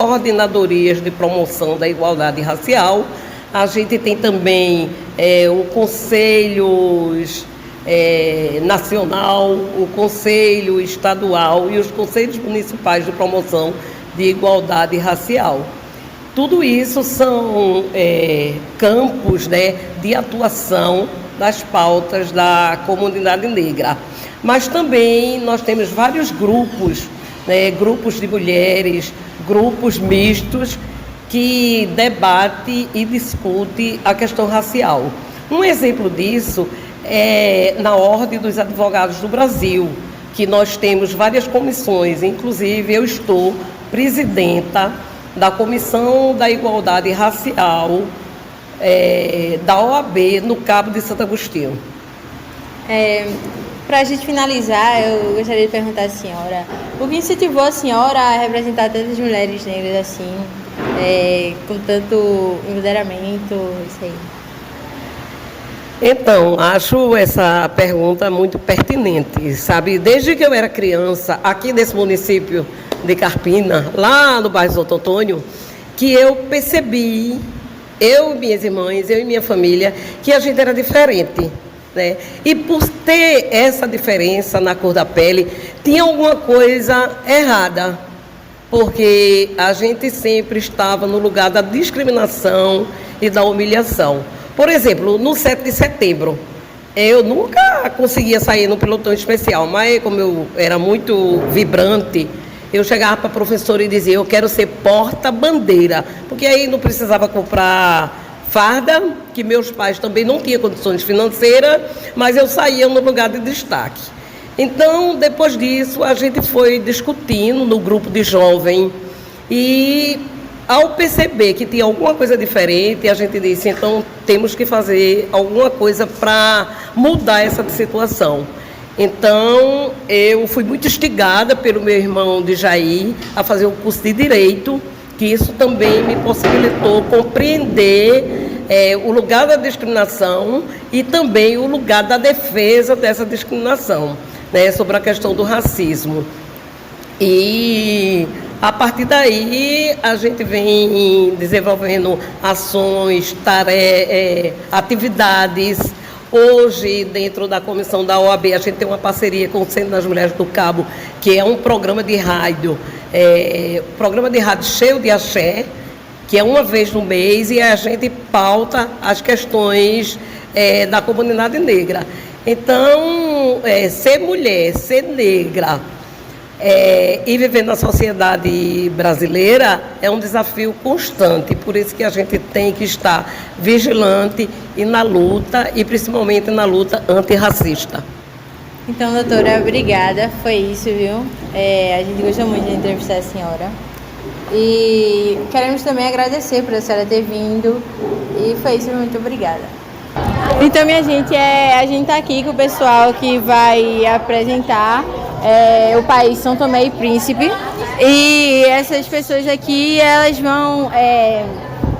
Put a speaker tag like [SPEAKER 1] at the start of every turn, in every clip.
[SPEAKER 1] coordenadorias de promoção da igualdade racial. A gente tem também o Conselho Nacional, o Conselho Estadual e os Conselhos Municipais de Promoção de Igualdade Racial. Tudo isso são campos, de atuação das pautas da comunidade negra. Mas também nós temos vários grupos, grupos de mulheres, grupos mistos, que debate e discute a questão racial. Um exemplo disso é na Ordem dos Advogados do Brasil, que nós temos várias comissões, inclusive eu estou presidenta da Comissão da Igualdade Racial da OAB no Cabo de Santo Agostinho.
[SPEAKER 2] Para a gente finalizar, eu gostaria de perguntar à senhora, o que incentivou a senhora a representar tantas mulheres negras assim, com tanto empoderamento, isso aí?
[SPEAKER 1] Então, acho essa pergunta muito pertinente, sabe? Desde que eu era criança, aqui nesse município de Carpina, lá no bairro Santo Antônio, que eu percebi, eu, minhas irmãs, eu e minha família, que a gente era diferente, né? E por ter essa diferença na cor da pele, tinha alguma coisa errada, porque a gente sempre estava no lugar da discriminação e da humilhação. Por exemplo, no 7 de setembro, eu nunca conseguia sair no pelotão especial, mas como eu era muito vibrante, eu chegava para a professora e dizia, eu quero ser porta-bandeira, porque aí não precisava comprar farda, que meus pais também não tinham condições financeiras, mas eu saía no lugar de destaque. Então, depois disso, a gente foi discutindo no grupo de jovem e, ao perceber que tinha alguma coisa diferente, a gente disse, então, temos que fazer alguma coisa para mudar essa situação. Então, eu fui muito instigada pelo meu irmão de Jair a fazer o curso de Direito, que isso também me possibilitou compreender o lugar da discriminação e também o lugar da defesa dessa discriminação, sobre a questão do racismo. E a partir daí a gente vem desenvolvendo ações, atividades. Hoje, dentro da comissão da OAB, a gente tem uma parceria com o Centro das Mulheres do Cabo, que é um programa de rádio, cheio de axé, que é uma vez no mês, e a gente pauta as questões da comunidade negra. Então, ser mulher, ser negra e viver na sociedade brasileira é um desafio constante, por isso que a gente tem que estar vigilante e na luta, e principalmente na luta antirracista.
[SPEAKER 2] Então, doutora, obrigada, foi isso, viu? A gente gostou muito de entrevistar a senhora. E queremos também agradecer por a senhora ter vindo, e foi isso, muito obrigada. Então, minha gente, a gente está aqui com o pessoal que vai apresentar o país São Tomé e Príncipe, e essas pessoas aqui, elas vão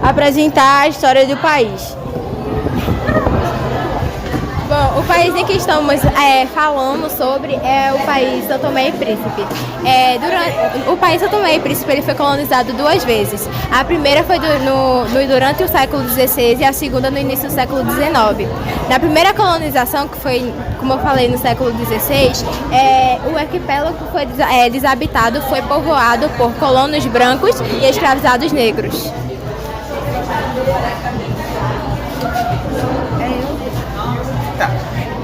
[SPEAKER 2] apresentar a história do país. Bom, o país em que estamos falando sobre é o país São Tomé e Príncipe. O país São Tomé e Príncipe ele foi colonizado 2 vezes. A primeira foi durante o século XVI e a segunda no início do século XIX. Na primeira colonização, que foi, como eu falei, no século XVI, o arquipélago que foi desabitado foi povoado por colonos brancos e escravizados negros.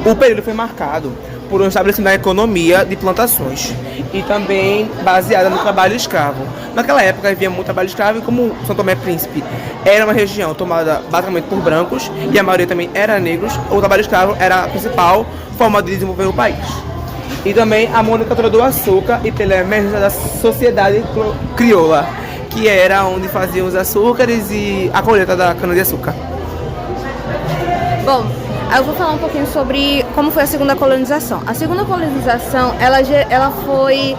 [SPEAKER 3] O período foi marcado por um estabelecimento da economia de plantações e também baseada no trabalho escravo. Naquela época havia muito trabalho escravo, e como São Tomé e Príncipe era uma região tomada basicamente por brancos e a maioria também era negros, o trabalho escravo era a principal forma de desenvolver o país. E também a monocultura do açúcar e pela emergência da sociedade crioula, que era onde faziam os açúcares e a colheita da cana-de-açúcar.
[SPEAKER 4] Bom, eu vou falar um pouquinho sobre como foi a segunda colonização. A segunda colonização, ela foi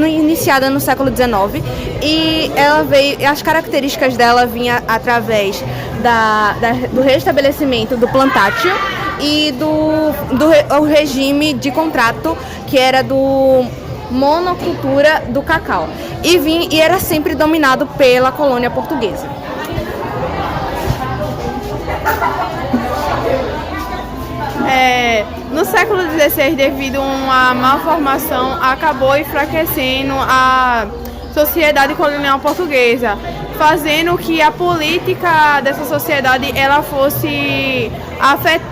[SPEAKER 4] iniciada no século XIX e ela veio, as características dela vinham através do restabelecimento do plantátil e do regime de contrato, que era do monocultura do cacau. E era sempre dominado pela colônia portuguesa.
[SPEAKER 5] No século XVI, devido a uma má formação, acabou enfraquecendo a sociedade colonial portuguesa, fazendo que a política dessa sociedade ela fosse afetada